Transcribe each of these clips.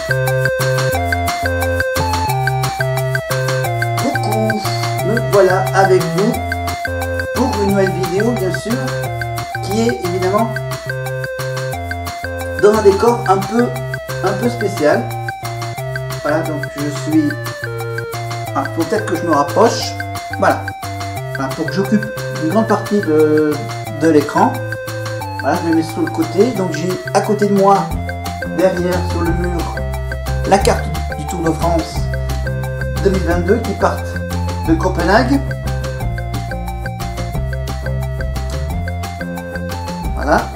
Coucou, me voilà avec vous pour une nouvelle vidéo bien sûr, qui est évidemment dans un décor un peu spécial. Voilà, donc je suis... Ah, faut peut-être que je me rapproche. Voilà, pour que j'occupe une grande partie de l'écran. Voilà, je me mets sur le côté. Donc j'ai à côté de moi, derrière sur le mur, la carte du Tour de France 2022 qui part de Copenhague. Voilà.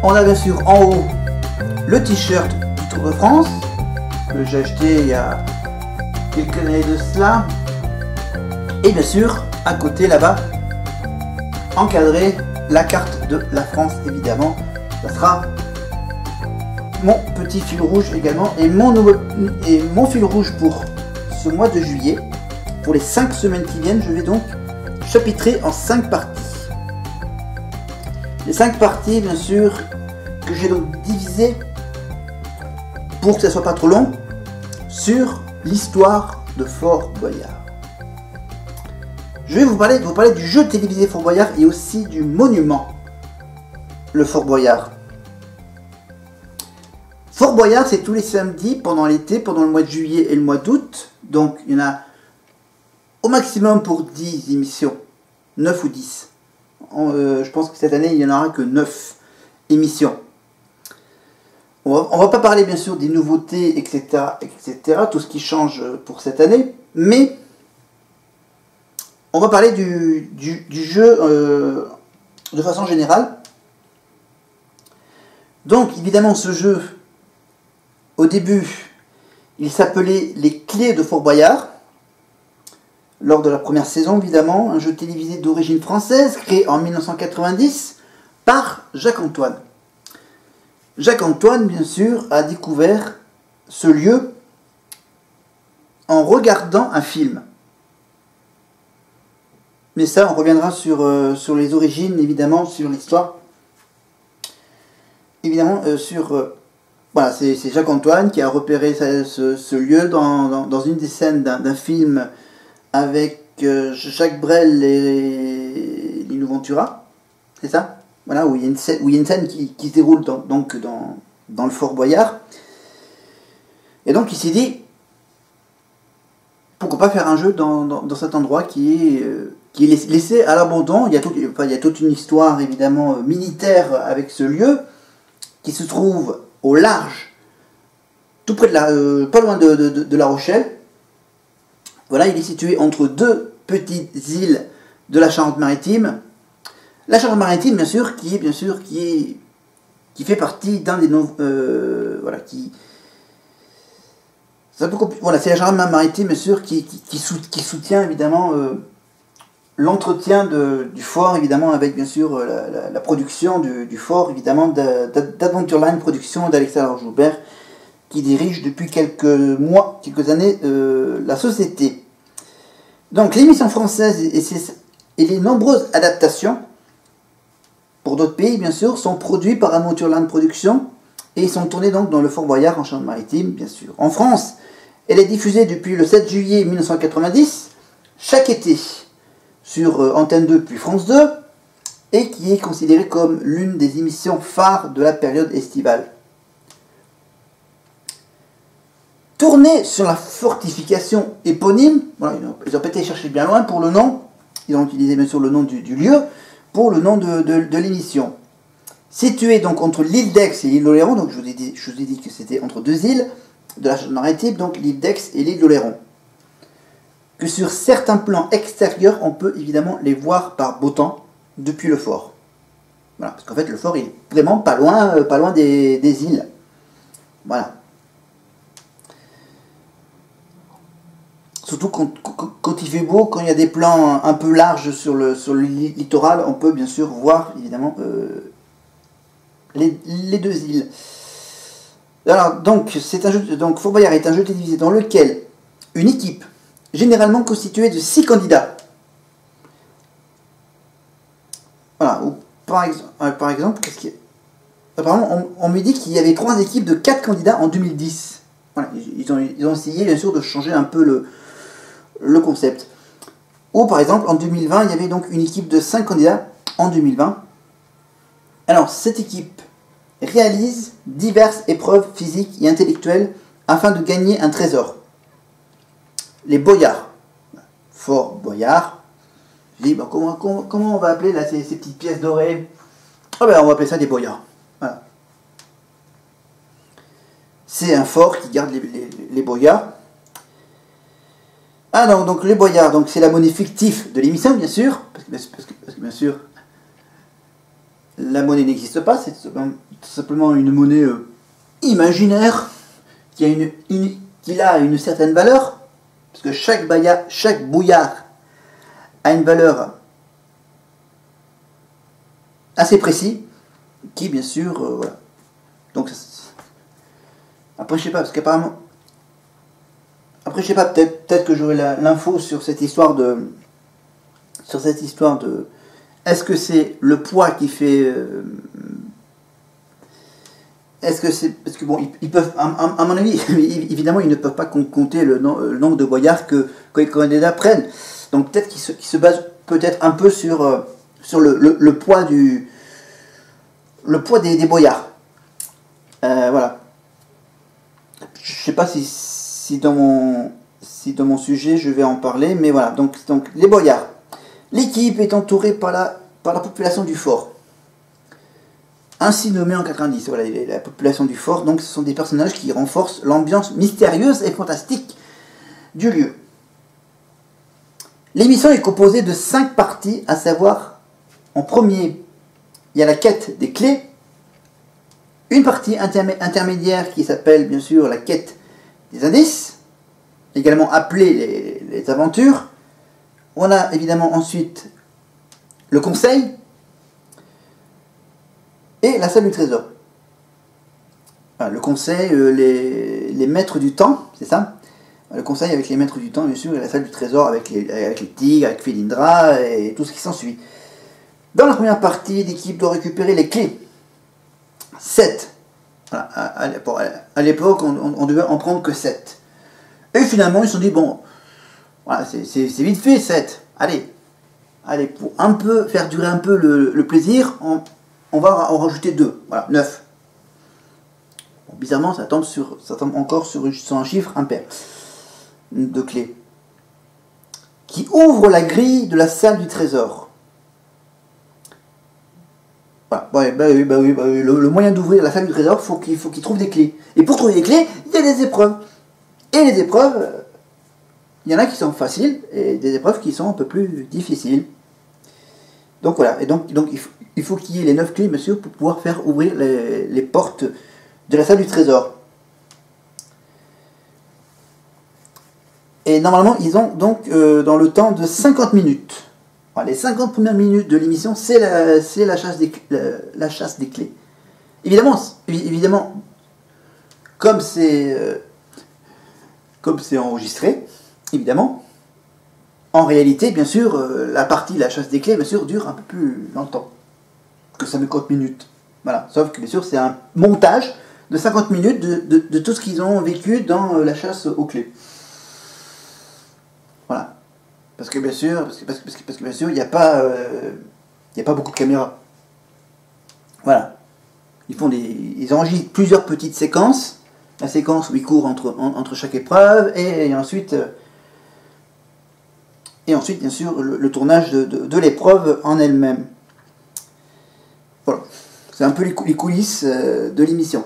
On a bien sûr en haut le t-shirt du Tour de France que j'ai acheté il y a quelques années de cela. Et bien sûr, à côté là-bas, encadré, la carte de la France évidemment. Ça sera mon petit fil rouge également et mon fil rouge pour ce mois de juillet. Pour les 5 semaines qui viennent, je vais donc chapitrer en 5 parties. Les 5 parties bien sûr que j'ai donc divisées pour que ça soit pas trop long sur l'histoire de Fort Boyard. Je vais vous parler du jeu télévisé Fort Boyard et aussi du monument, le Fort Boyard. Fort Boyard, c'est tous les samedis pendant l'été, pendant le mois de juillet et le mois d'août. Donc il y en a au maximum pour 10 émissions, 9 ou 10. Je pense que cette année, il n'y en aura que 9 émissions. On va pas parler bien sûr des nouveautés, etc., tout ce qui change pour cette année, mais on va parler du jeu de façon générale. Donc évidemment ce jeu, au début, il s'appelait Les Clés de Fort Boyard. Lors de la première saison évidemment, un jeu télévisé d'origine française, créé en 1990 par Jacques-Antoine. Jacques-Antoine, bien sûr, a découvert ce lieu en regardant un film. Mais ça, on reviendra sur les origines, évidemment, sur l'histoire. Évidemment, voilà, c'est Jacques-Antoine qui a repéré ce lieu dans une des scènes d'un film avec Jacques Brel et Lino Ventura. C'est ça? Voilà, où il y a une scène qui se déroule dans le Fort Boyard. Et donc il s'est dit, pourquoi pas faire un jeu dans cet endroit qui est laissé à l'abandon. Il y a toute une histoire évidemment militaire avec ce lieu qui se trouve au large, tout près de pas loin de La Rochelle. Voilà, il est situé entre deux petites îles de la Charente-Maritime. La Charente-Maritime, bien sûr, qui fait partie d'un des noms, voilà, voilà, c'est la Charente-Maritime, bien sûr, qui soutient évidemment l'entretien du fort, évidemment, avec bien sûr la production du fort, évidemment, d'Adventureland Productions d'Alexandre Joubert, qui dirige depuis quelques années la société. Donc l'émission française et les nombreuses adaptations pour d'autres pays, bien sûr, sont produits par Adventureland Productions et sont tournés donc dans le Fort Boyard en Charente-Maritime, bien sûr. En France, elle est diffusée depuis le 7 juillet 1990, chaque été, sur Antenne 2 puis France 2, et qui est considérée comme l'une des émissions phares de la période estivale. Tournée sur la fortification éponyme, voilà, ils n'ont pas été chercher bien loin pour le nom, ils ont utilisé bien sûr le nom du lieu pour le nom de l'émission. Située donc entre l'île d'Aix et l'île d'Oléron, donc je vous ai dit que c'était entre deux îles de la Charente-Maritime, donc l'île d'Aix et l'île d'Oléron. Que sur certains plans extérieurs, on peut évidemment les voir par beau temps depuis le fort. Voilà, parce qu'en fait le fort il est vraiment pas loin des îles. Voilà. Surtout quand il fait beau, quand il y a des plans un peu larges sur le littoral, on peut bien sûr voir évidemment les deux îles. Alors donc Fort Boyard est un jeu télévisé dans lequel une équipe généralement constituée de 6 candidats. Voilà, ou par exemple, qu'est-ce qu'il y a apparemment, on me dit qu'il y avait 3 équipes de 4 candidats en 2010. Voilà, ils ont essayé, bien sûr, de changer un peu le concept. Ou, par exemple, en 2020, il y avait donc une équipe de 5 candidats en 2020. Alors, cette équipe réalise diverses épreuves physiques et intellectuelles afin de gagner un trésor. Les boyards. Fort Boyard. Je dis, comment on va appeler là, ces petites pièces dorées? Oh ben, on va appeler ça des boyards. Voilà. C'est un fort qui garde les boyards. Ah non, donc les boyards, donc c'est la monnaie fictive de l'émission, bien sûr, parce que bien sûr, la monnaie n'existe pas, c'est simplement une monnaie imaginaire qui a une certaine valeur, parce que chaque bouillard a une valeur assez précise, qui bien sûr, voilà. Donc après je sais pas, parce qu'apparemment, après je sais pas, peut-être que j'aurai l'info sur cette histoire de, est-ce que c'est le poids qui fait, est-ce que c'est, parce que bon, ils peuvent, à mon avis, évidemment, ils ne peuvent pas compter le nombre de boyards que les candidats prennent. Donc peut-être qu'ils se basent peut-être un peu sur le poids des boyards. Voilà. Je sais pas si dans mon sujet je vais en parler, mais voilà. Donc les boyards. L'équipe est entourée par la population du fort. Ainsi nommé en 90, voilà, la population du fort, donc ce sont des personnages qui renforcent l'ambiance mystérieuse et fantastique du lieu. L'émission est composée de 5 parties, à savoir, en premier, il y a la quête des clés, une partie intermédiaire qui s'appelle bien sûr la quête des indices, également appelée les aventures. On a évidemment ensuite le conseil, et la salle du trésor. Enfin, le conseil, les maîtres du temps, c'est ça? Le conseil avec les maîtres du temps, bien sûr, et la salle du trésor avec les tigres, avec Felindra et tout ce qui s'ensuit. Dans la première partie, l'équipe doit récupérer les clés. 7. Voilà, à l'époque, on devait en prendre que 7. Et finalement, ils se sont dit, bon, voilà, c'est vite fait, 7. Allez, pour un peu faire durer un peu le plaisir, on va en rajouter 2, voilà, 9. Bon, bizarrement, ça tombe encore sur un chiffre impair de clés. Qui ouvre la grille de la salle du trésor. Voilà, le moyen d'ouvrir la salle du trésor, il faut qu'il trouve des clés. Et pour trouver des clés, il y a des épreuves. Et les épreuves, il y en a qui sont faciles, et des épreuves qui sont un peu plus difficiles. Donc voilà, et donc il faut qu'il y ait les 9 clés, monsieur, pour pouvoir faire ouvrir les portes de la salle du trésor. Et normalement, ils ont donc dans le temps de 50 minutes. Voilà, les 50 premières minutes de l'émission, c'est la chasse des clés. Évidemment, comme c'est enregistré, évidemment, en réalité, bien sûr, la chasse des clés, bien sûr, dure un peu plus longtemps que 50 minutes. Voilà. Sauf que, bien sûr, c'est un montage de 50 minutes de tout ce qu'ils ont vécu dans la chasse aux clés. Voilà. Parce que, bien sûr, il n'y a pas beaucoup de caméras. Voilà. Ils enregistrent plusieurs petites séquences. La séquence où ils courent entre chaque épreuve, et ensuite, bien sûr, le tournage de l'épreuve en elle-même. Voilà. C'est un peu les coulisses de l'émission.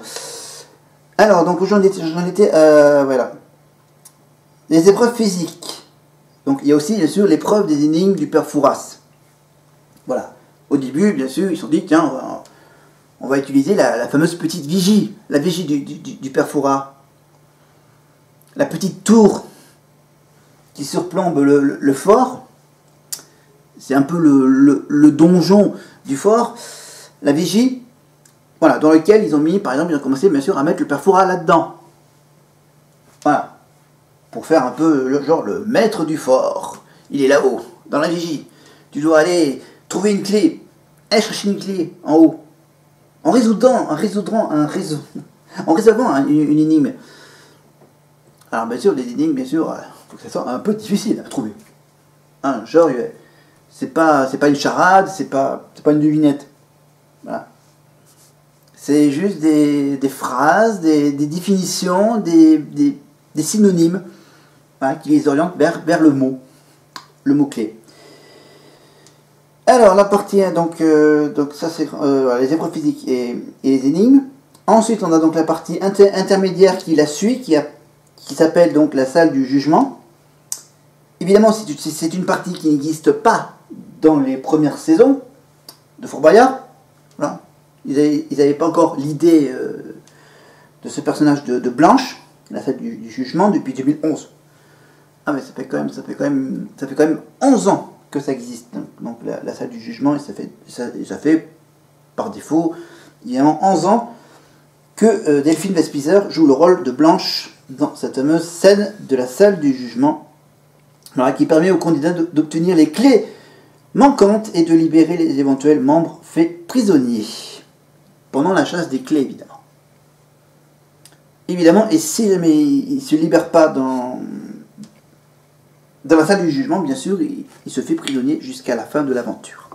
Alors, donc j'en étais voilà. Les épreuves physiques. Donc, il y a aussi, bien sûr, l'épreuve des énigmes du père Fouras. Voilà. Au début, bien sûr, ils se sont dit, tiens, on va utiliser la fameuse petite vigie. La vigie du père Fouras. La petite tour qui surplombe le fort. C'est un peu le donjon du fort. La vigie, voilà, dans lequel ils ont commencé bien sûr à mettre le père Fouras là-dedans. Voilà. Pour faire un peu le maître du fort. Il est là-haut, dans la vigie. Tu dois aller trouver une clé. Aller chercher une clé en haut. en résolvant une énigme. Alors bien sûr, les énigmes, bien sûr, il faut que ça soit un peu difficile à trouver. Hein, genre, c'est pas une charade, c'est pas une devinette. Voilà. C'est juste des phrases, des définitions, des synonymes, hein, qui les orientent vers le mot-clé. Alors, la partie 1, donc ça c'est les épreuves physiques et les énigmes. Ensuite, on a donc la partie intermédiaire qui la suit, qui s'appelle donc la salle du jugement. Évidemment, c'est une partie qui n'existe pas dans les premières saisons de Fort Boyard. Voilà. Ils n'avaient pas encore l'idée de ce personnage de Blanche, la salle du jugement, depuis 2011. Ah mais ça fait quand même 11 ans que ça existe, donc la salle du jugement, et ça fait par défaut évidemment 11 ans que Delphine Vespizer joue le rôle de Blanche dans cette fameuse scène de la salle du jugement, alors, qui permet aux candidats d'obtenir les clés manquantes et de libérer les éventuels membres faits prisonniers pendant la chasse des clés, évidemment, et si jamais il ne se libère pas dans la salle du jugement, bien sûr, il se fait prisonnier jusqu'à la fin de l'aventure.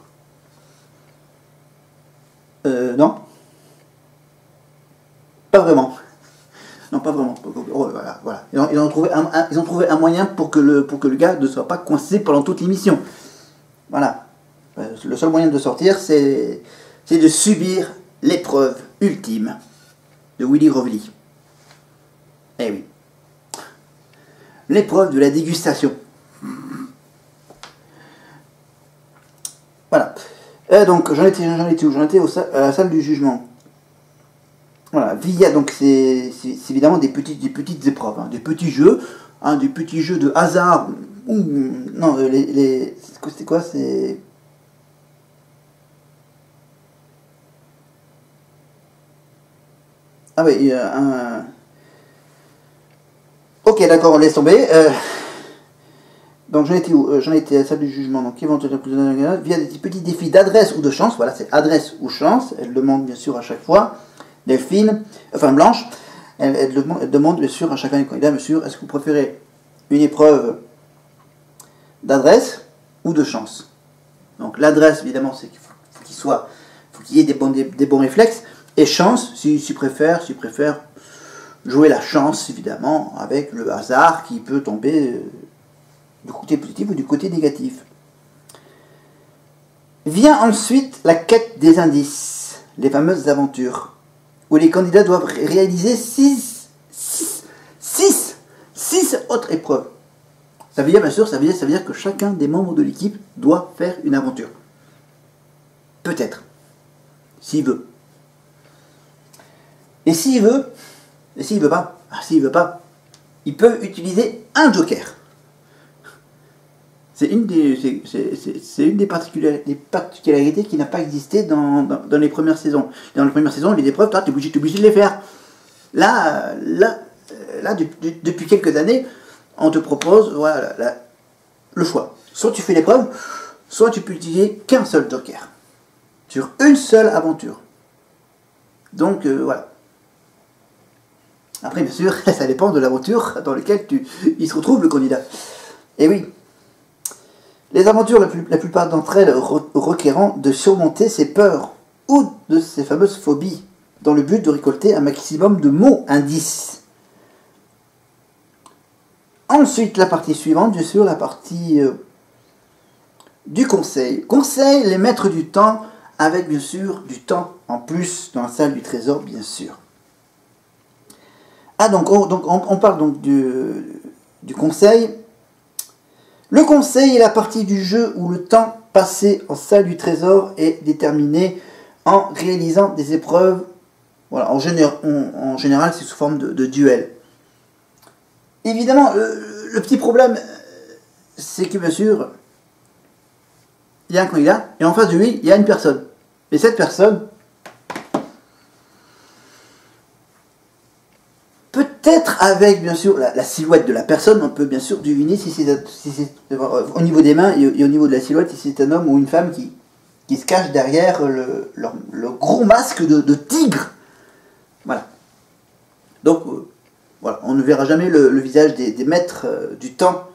Non. Pas vraiment. Non, pas vraiment. Voilà. Ils ont trouvé un moyen pour que le gars ne soit pas coincé pendant toute l'émission. Voilà. Le seul moyen de sortir, c'est de subir l'épreuve ultime de Willy Rovelli. Eh oui. L'épreuve de la dégustation. Voilà. Donc j'en étais où? J'en étais à la salle du jugement. Voilà. Via, donc c'est évidemment des petites épreuves, hein, des petits jeux, hein, des petits jeux de hasard. Non, c'est quoi? C'est ah oui, il y a un. Ok, d'accord, on laisse tomber. Donc j'en étais où? J'en étais à la salle du jugement, donc éventuellement via des petits défis d'adresse ou de chance. Voilà, c'est adresse ou chance. Elle demande bien sûr à chaque fois. Delphine, enfin Blanche, elle demande bien sûr à chacun des candidats, monsieur, est-ce que vous préférez une épreuve d'adresse ou de chance? Donc l'adresse, évidemment, c'est faut qu'il y ait des bons réflexes. Et chance, s'il préfère jouer la chance, évidemment, avec le hasard qui peut tomber du côté positif ou du côté négatif. Vient ensuite la quête des indices, les fameuses aventures, où les candidats doivent réaliser 6 autres épreuves. Ça veut dire que chacun des membres de l'équipe doit faire une aventure. Peut-être. S'il veut. Et s'il veut pas, il peut utiliser un joker. C'est une des particularités qui n'a pas existé dans les premières saisons. Dans les premières saisons, les épreuves, tu es obligé de les faire. Là, depuis quelques années, on te propose le choix. Soit tu fais l'épreuve, soit tu peux utiliser qu'un seul joker sur une seule aventure. Donc voilà. Après, bien sûr, ça dépend de l'aventure dans laquelle il se retrouve, le candidat. Et oui. Les aventures, la plupart d'entre elles requérant de surmonter ses peurs ou de ses fameuses phobies, dans le but de récolter un maximum de mots indices. Ensuite, la partie suivante, bien sûr, la partie du conseil. Conseil, les maîtres du temps, avec bien sûr du temps en plus dans la salle du trésor, bien sûr. Ah, donc on parle donc du conseil. Le conseil est la partie du jeu où le temps passé en salle du trésor est déterminé en réalisant des épreuves. Voilà, en général, c'est sous forme de duel. Évidemment, le petit problème, c'est que bien sûr, il y a un candidat, et en face de lui, il y a une personne. Et cette personne, peut-être avec bien sûr la silhouette de la personne, on peut bien sûr deviner si c'est au niveau des mains et au niveau de la silhouette, si c'est un homme ou une femme qui se cache derrière le gros masque de tigre. Voilà. Donc, voilà, on ne verra jamais le visage des maîtres du temps,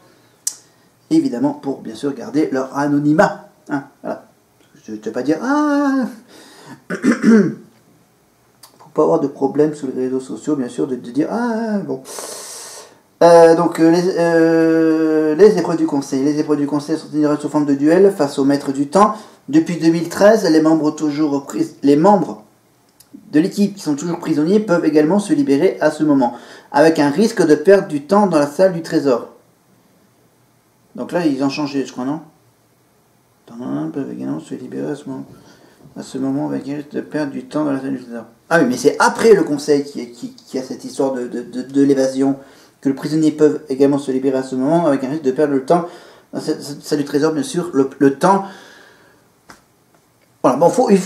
évidemment, pour bien sûr garder leur anonymat. Hein, voilà. Je ne vais pas dire, ah, faut pas avoir de problème sur les réseaux sociaux, bien sûr, de dire, ah, bon. Donc, les épreuves du conseil. Les épreuves du conseil sont ignorées sous forme de duel face aux maîtres du temps. Depuis 2013, les membres de l'équipe qui sont toujours prisonniers peuvent également se libérer à ce moment, avec un risque de perdre du temps dans la salle du trésor. Donc là, ils ont changé, je crois, non? Peuvent également se libérer à ce moment, avec un risque de perdre du temps dans la salle du trésor. Ah oui, mais c'est après le conseil qui a cette histoire de l'évasion, que les prisonniers peuvent également se libérer à ce moment, avec un risque de perdre le temps dans cette salle du trésor, bien sûr, le temps. Voilà, bon, il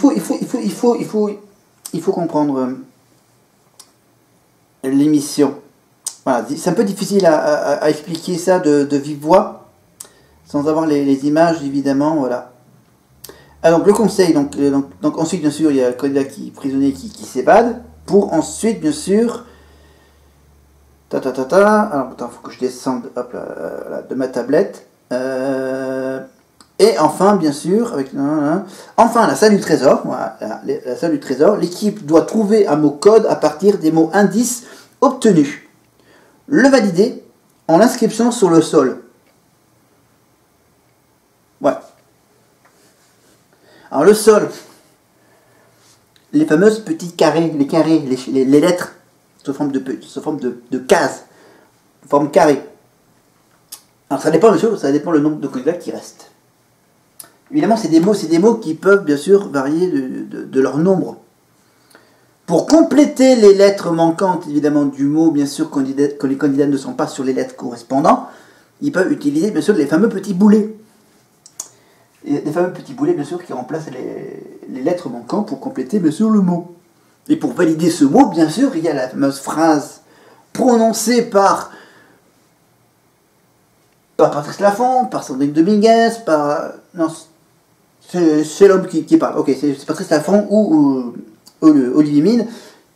faut comprendre l'émission. Voilà, c'est un peu difficile à expliquer ça de vive voix, sans avoir les images, évidemment, voilà. Ah, donc le conseil, donc ensuite, bien sûr, il y a le candidat prisonnier qui s'évade, pour ensuite, bien sûr, alors, attends, faut que je descende, hop là, de ma tablette, et enfin, bien sûr, enfin, la salle du trésor, voilà, la salle du trésor, l'équipe doit trouver un mot code à partir des mots indices obtenus. Le valider en l'inscription sur le sol. Ouais. Alors le sol, les fameuses petits carrés, les lettres, sous forme de cases, forme carrée. Alors ça dépend, monsieur, ça dépend le nombre de candidats qui restent. Évidemment, c'est des mots qui peuvent bien sûr varier de leur nombre. Pour compléter les lettres manquantes, évidemment, du mot, bien sûr, que les candidats ne sont pas sur les lettres correspondantes, ils peuvent utiliser, bien sûr, les fameux petits boulets. Et des fameux petits boulets, bien sûr, qui remplacent les lettres manquantes pour compléter, bien sûr, le mot. Et pour valider ce mot, bien sûr, il y a la fameuse phrase prononcée par Patrice Laffont, par Sandrine Dominguez, non, c'est l'homme qui parle. Ok, c'est Patrice Laffont ou Olivier Mine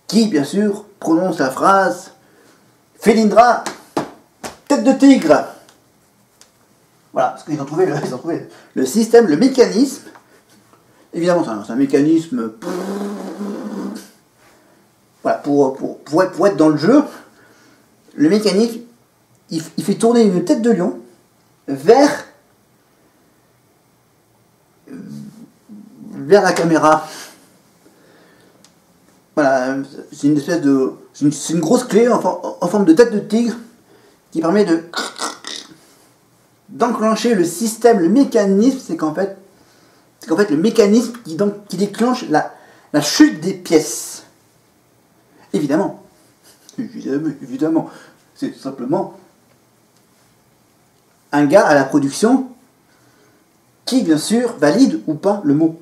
qui, bien sûr, prononce la phrase Félindra, tête de tigre. Voilà, parce qu'ils ont trouvé le système, le mécanisme. Évidemment, c'est un mécanisme. Voilà, pour être dans le jeu, le mécanisme, il fait tourner une tête de lion vers la caméra. Voilà, c'est une espèce de... C'est une grosse clé en forme de tête de tigre qui permet d'enclencher le système, le mécanisme, c'est qu'en fait le mécanisme qui déclenche la chute des pièces. Évidemment, c'est tout simplement un gars à la production qui, bien sûr, valide ou pas le mot.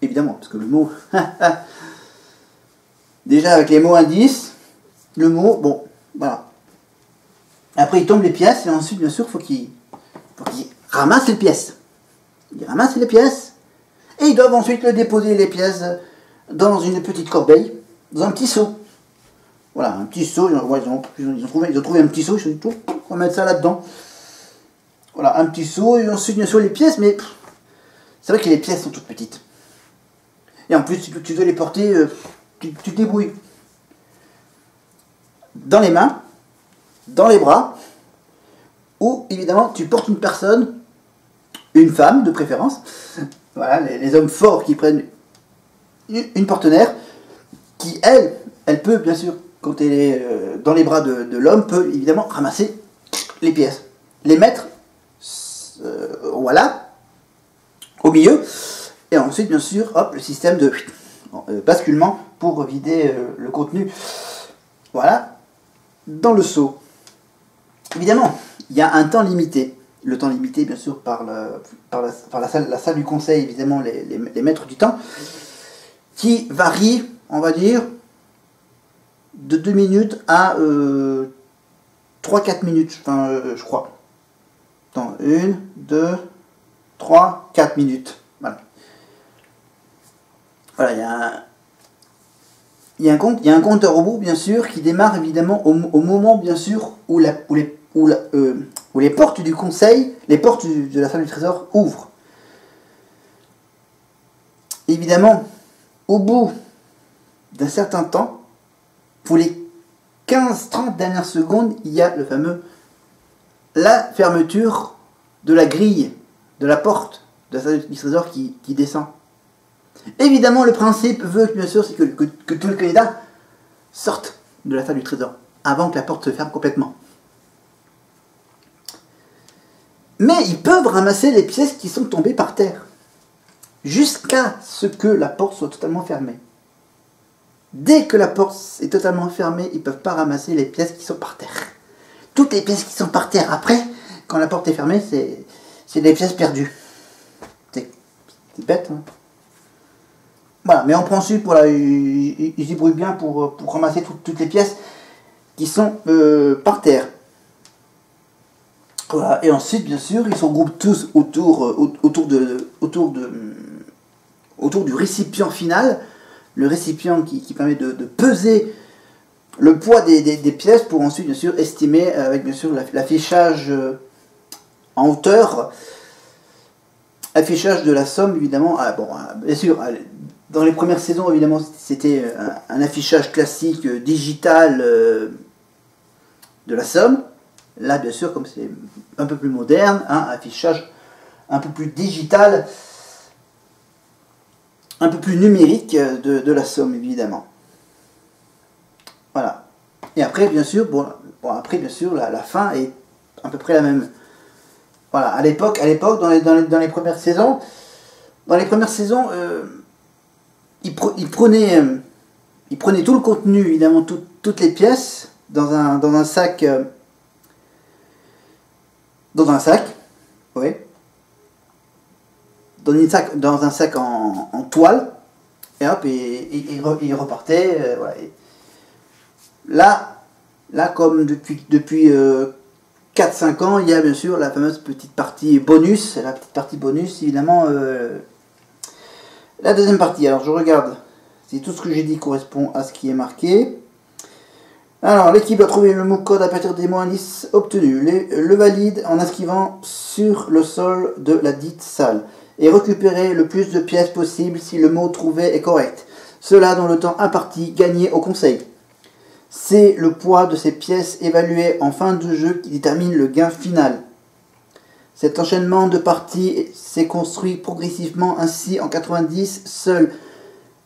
Évidemment, parce que le mot... Déjà, avec les mots indices, le mot, bon, voilà. Après, il tombe les pièces, et ensuite, bien sûr, il faut qu'il ramasse les pièces. Ils ramassent les pièces, et ils doivent ensuite le déposer, les pièces, dans une petite corbeille, dans un petit seau. Voilà, un petit seau, ils ont trouvé un petit seau, ils ont dit, on va mettre ça là-dedans. Voilà, un petit seau, et ensuite, bien sûr, les pièces, mais c'est vrai que les pièces sont toutes petites. Et en plus, tu dois les porter, tu te débrouilles. Dans les mains, dans les bras, ou évidemment, tu portes une personne, une femme de préférence. Voilà, les hommes forts qui prennent une partenaire, qui, elle peut, bien sûr, quand elle est dans les bras de l'homme, peut évidemment ramasser les pièces, les mettre, voilà, au milieu, et ensuite, bien sûr, hop, le système de basculement pour vider le contenu, voilà, dans le seau. Évidemment, il y a un temps limité. Le temps limité, bien sûr, par la salle du conseil, évidemment, les maîtres du temps, qui varie, on va dire, de 2 minutes à 3-4 minutes, enfin, je crois. Attends, 1, 2, 3, 4 minutes. Voilà. Voilà, il y a un compteur au bout, bien sûr, qui démarre évidemment au moment, bien sûr, où les portes du conseil, les portes de la salle du trésor ouvrent. Évidemment, au bout d'un certain temps, pour les 15-30 dernières secondes, il y a la fermeture de la grille, de la porte de la salle du trésor qui descend. Évidemment, le principe veut, bien sûr, c'est que tous les candidats sortent de la salle du trésor avant que la porte se ferme complètement. Mais ils peuvent ramasser les pièces qui sont tombées par terre jusqu'à ce que la porte soit totalement fermée. Dès que la porte est totalement fermée, ils ne peuvent pas ramasser les pièces qui sont par terre. Toutes les pièces qui sont par terre après, quand la porte est fermée, c'est des pièces perdues. C'est bête, hein. Voilà, mais en principe, voilà, ils y débrouillent bien pour ramasser toutes les pièces qui sont par terre. Voilà, et ensuite, bien sûr, ils se regroupent tous autour du récipient final, le récipient qui permet de peser le poids des pièces pour ensuite, bien sûr, estimer avec, bien sûr, l'affichage en hauteur, affichage de la somme, évidemment. Bien sûr, dans les premières saisons, évidemment, c'était un affichage classique digital de la somme. Là, bien sûr, comme c'est un peu plus moderne, affichage un peu plus digital, un peu plus numérique de la somme, évidemment. Voilà. Et après, bien sûr, bien sûr, la fin est à peu près la même. Voilà. À l'époque, dans les premières saisons, ils prenaient tout le contenu, évidemment, toutes les pièces dans un sac. Dans un sac, oui. Dans un sac en toile, et hop, il repartait. Voilà. Là, comme depuis 4-5 ans, il y a bien sûr la fameuse petite partie bonus. La petite partie bonus, évidemment, la deuxième partie. Alors, je regarde si tout ce que j'ai dit correspond à ce qui est marqué. Alors, l'équipe doit trouver le mot code à partir des mots indices obtenus. Le valide en inscrivant sur le sol de la dite salle. Et récupérer le plus de pièces possible si le mot trouvé est correct. Cela dans le temps imparti gagné au conseil. C'est le poids de ces pièces évaluées en fin de jeu qui détermine le gain final. Cet enchaînement de parties s'est construit progressivement ainsi en 90. Seul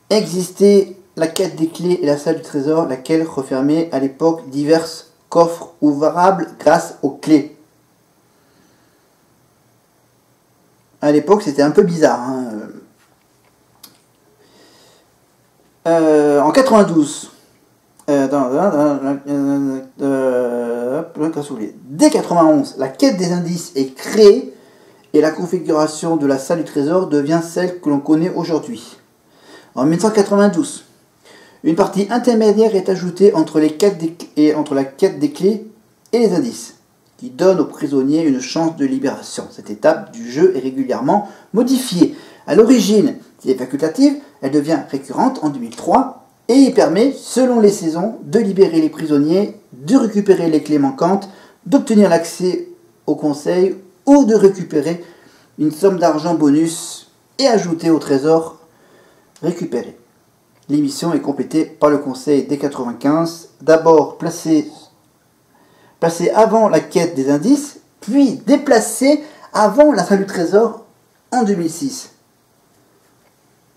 existait la quête des clés et la salle du trésor, laquelle refermait à l'époque divers coffres ouvrables grâce aux clés. À l'époque, c'était un peu bizarre. En 92, dès 91, la quête des indices est créée et la configuration de la salle du trésor devient celle que l'on connaît aujourd'hui. En 1992, une partie intermédiaire est ajoutée entre la quête des clés et les indices, qui donne aux prisonniers une chance de libération. Cette étape du jeu est régulièrement modifiée. À l'origine, si elle est facultative, elle devient récurrente en 2003 et permet, selon les saisons, de libérer les prisonniers, de récupérer les clés manquantes, d'obtenir l'accès au conseil ou de récupérer une somme d'argent bonus et ajouter au trésor récupéré. L'émission est complétée par le conseil dès 1995, d'abord placé avant la quête des indices, puis déplacé avant la salle du trésor en 2006.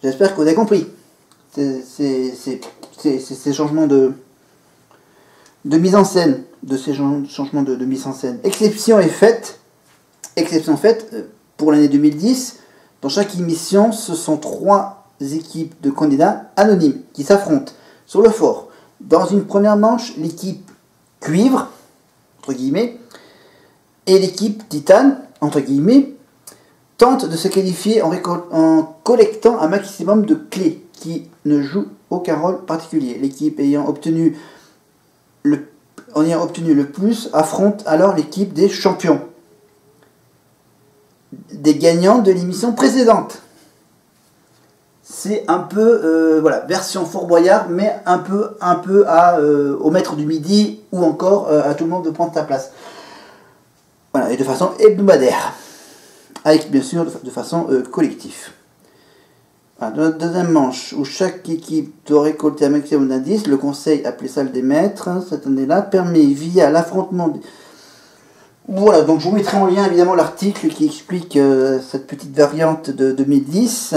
J'espère que vous avez compris. Ces changements de mise en scène, mise en scène. Exception faite pour l'année 2010. Dans chaque émission, ce sont 3 équipes de candidats anonymes qui s'affrontent sur le fort. Dans une première manche, l'équipe cuivre, entre guillemets, et l'équipe titane, entre guillemets, tente de se qualifier en collectant un maximum de clés qui ne jouent aucun rôle particulier. L'équipe ayant obtenu le plus affronte alors l'équipe des champions, des gagnants de l'émission précédente. c'est un peu, voilà, version Fort Boyard, mais un peu au maître du midi, ou encore à tout le monde de prendre sa place. Voilà, et de façon hebdomadaire, avec bien sûr de façon collective. Voilà, dans la deuxième manche, où chaque équipe doit récolter un maximum d'indices, le conseil, appelé salle des maîtres, cette année-là, permet via l'affrontement... Voilà, donc je vous mettrai en lien évidemment l'article qui explique cette petite variante de 2010,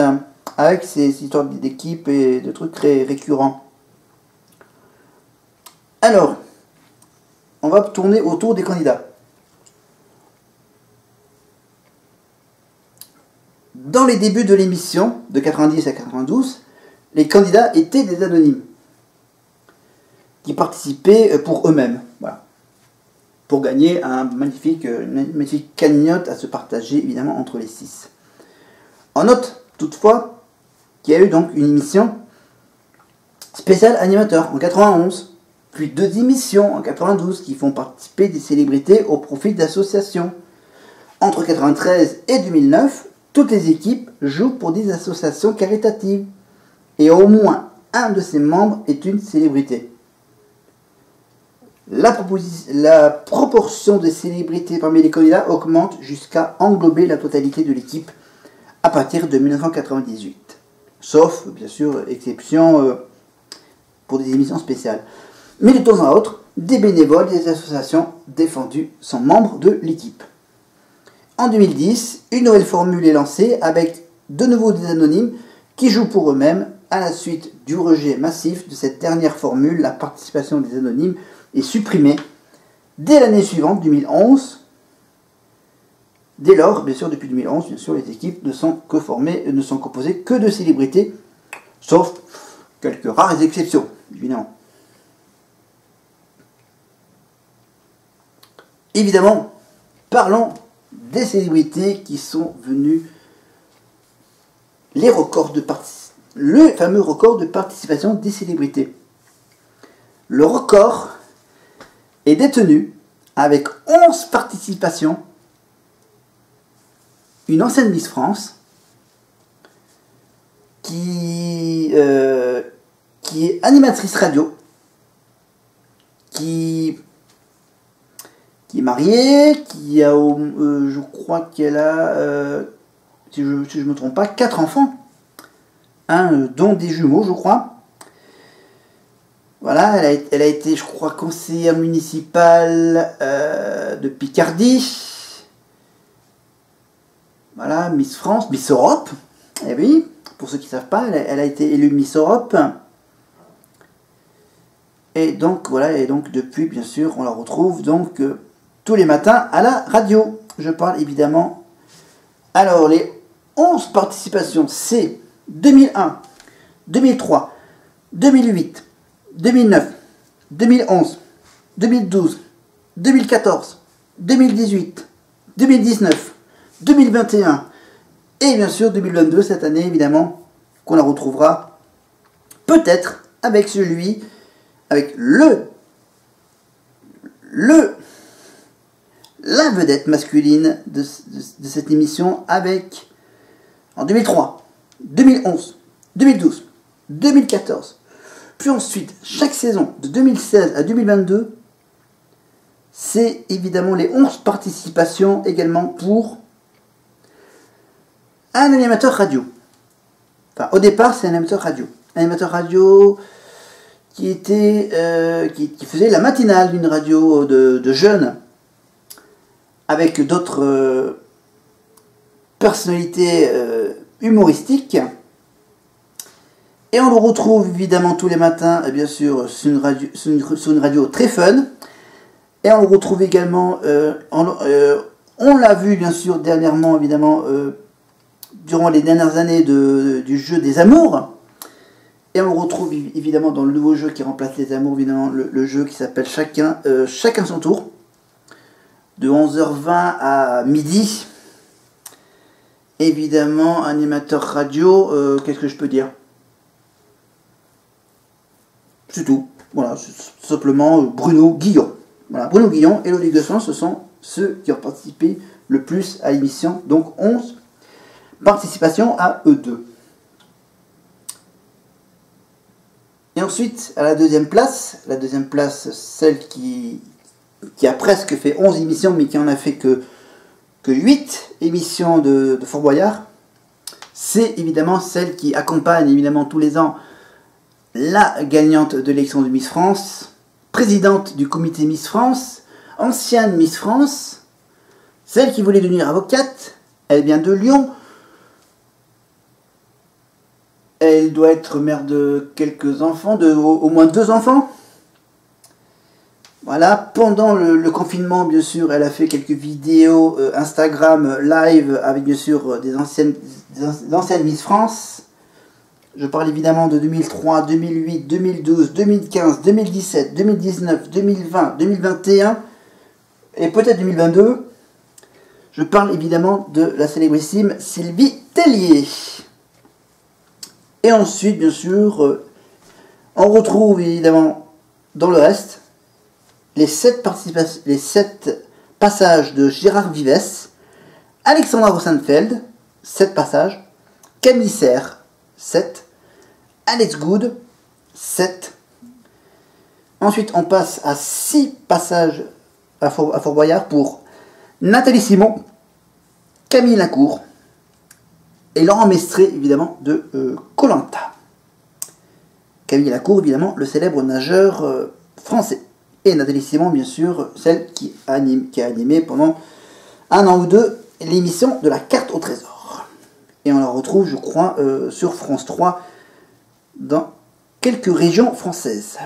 avec ces histoires d'équipe et de trucs très récurrents. Alors, on va tourner autour des candidats. Dans les débuts de l'émission, de 90 à 92, les candidats étaient des anonymes, qui participaient pour eux-mêmes, voilà, pour gagner une magnifique cagnotte à se partager évidemment entre les 6. On note toutefois qu'il y a eu donc une émission spéciale animateur en 91, puis 2 émissions en 92 qui font participer des célébrités au profit d'associations. Entre 93 et 2009, toutes les équipes jouent pour des associations caritatives et au moins un de ses membres est une célébrité. La proportion de célébrités parmi les candidats augmente jusqu'à englober la totalité de l'équipe à partir de 1998. Sauf, bien sûr, exception pour des émissions spéciales. Mais de temps à autre, des bénévoles et des associations défendues sont membres de l'équipe. En 2010, une nouvelle formule est lancée avec de nouveau des anonymes qui jouent pour eux-mêmes. À la suite du rejet massif de cette dernière formule, la participation des anonymes est supprimée dès l'année suivante, 2011. Dès lors, bien sûr, depuis 2011, bien sûr, les équipes ne sont composées que de célébrités, sauf quelques rares exceptions, évidemment. Évidemment, parlons des célébrités qui sont venues le fameux record de participation des célébrités. Le record est détenu avec 11 participations. Une ancienne Miss France qui est animatrice radio, qui est mariée, qui a, je crois qu'elle a, si je ne me trompe pas, 4 enfants, dont des jumeaux, je crois. Voilà, elle a été, je crois, conseillère municipale de Picardie. Voilà, Miss France, Miss Europe. Eh oui, pour ceux qui ne savent pas, elle a été élue Miss Europe. Et donc, voilà, et donc depuis, bien sûr, on la retrouve donc tous les matins à la radio. Je parle évidemment. Alors, les 11 participations, c'est 2001, 2003, 2008, 2009, 2011, 2012, 2014, 2018, 2019, 2021 et bien sûr 2022, cette année évidemment, qu'on la retrouvera peut-être avec la vedette masculine de cette émission, avec en 2003, 2011, 2012, 2014, puis ensuite chaque saison de 2016 à 2022, c'est évidemment les 11 participations également pour un animateur radio. Enfin, au départ, c'est un animateur radio. Un animateur radio qui faisait la matinale d'une radio de jeunes avec d'autres personnalités humoristiques. Et on le retrouve évidemment tous les matins, bien sûr, sur une radio très fun. Et on le retrouve également, on l'a vu bien sûr dernièrement, évidemment, durant les dernières années du jeu des amours. Et on le retrouve évidemment dans le nouveau jeu qui remplace les amours, évidemment, le jeu qui s'appelle Chacun son tour, de 11h20 à midi. Évidemment, animateur radio, qu'est-ce que je peux dire? C'est tout. Voilà, c'est simplement Bruno Guillon. Voilà, Bruno Guillon et Loïc Dessoins, ce sont ceux qui ont participé le plus à l'émission. Donc 11 participations à eux deux. Et ensuite, à la deuxième place, celle qui a presque fait 11 émissions, mais qui en a fait que 8 émissions de Fort Boyard, c'est évidemment celle qui accompagne évidemment tous les ans la gagnante de l'élection de Miss France, présidente du comité Miss France, ancienne Miss France, celle qui voulait devenir avocate. Elle vient de Lyon. Elle doit être mère de quelques enfants, au moins 2 enfants. Voilà, pendant le confinement, bien sûr, elle a fait quelques vidéos Instagram live avec, bien sûr, des anciennes Miss France. Je parle évidemment de 2003, 2008, 2012, 2015, 2017, 2019, 2020, 2021 et peut-être 2022. Je parle évidemment de la célébrissime Sylvie Tellier. Et ensuite, bien sûr, on retrouve évidemment dans le reste les 7 passages de Gérard Vives, Alexandra Rosenfeld, 7 passages, Camille Serre, 7, Alex Good, 7. Ensuite, on passe à 6 passages à Fort Boyard pour Nathalie Simon, Camille Lacour et Laurent Mestré, évidemment, de Koh-Lanta. Camille Lacour, évidemment, le célèbre nageur français. Et Nathalie Simon, bien sûr, celle qui a animé pendant 1 an ou 2 l'émission de la carte au trésor. Et on la retrouve, je crois, sur France 3 dans quelques régions françaises.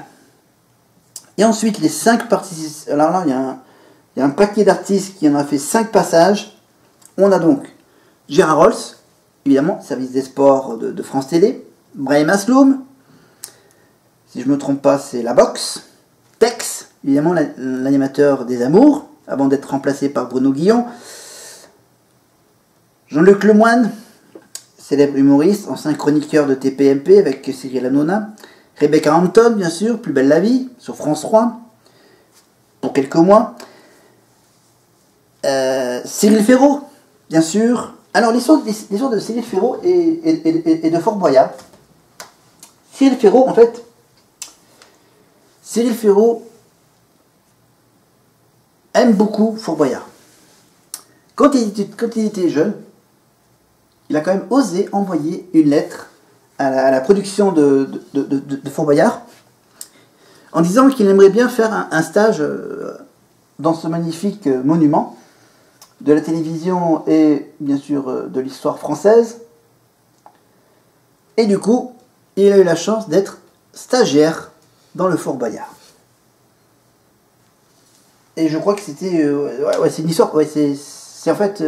Et ensuite, les 5 participants. Alors là, il y a un paquet d'artistes qui en a fait 5 passages. On a donc Gérard Rolls, évidemment, service des sports de France Télé. Brahim Asloum, si je ne me trompe pas, c'est la boxe. Tex, évidemment, l'animateur des Amours, avant d'être remplacé par Bruno Guillon. Jean-Luc Lemoine, célèbre humoriste, ancien chroniqueur de TPMP avec Cyril Hanouna. Rebecca Hampton, bien sûr, Plus belle la vie, sur France 3, pour quelques mois. Cyril Ferraud, bien sûr. Alors, l'histoire de Cyril Ferraud et de Fort Boyard. Cyril Ferraud, en fait, Cyril Ferraud aime beaucoup Fort Boyard. Quand il était jeune, il a quand même osé envoyer une lettre à la production de Fort Boyard en disant qu'il aimerait bien faire un stage dans ce magnifique monument de la télévision et bien sûr de l'histoire française. Et du coup, il a eu la chance d'être stagiaire dans le Fort Boyard. Et je crois que c'était... c'est une histoire... c'est en fait...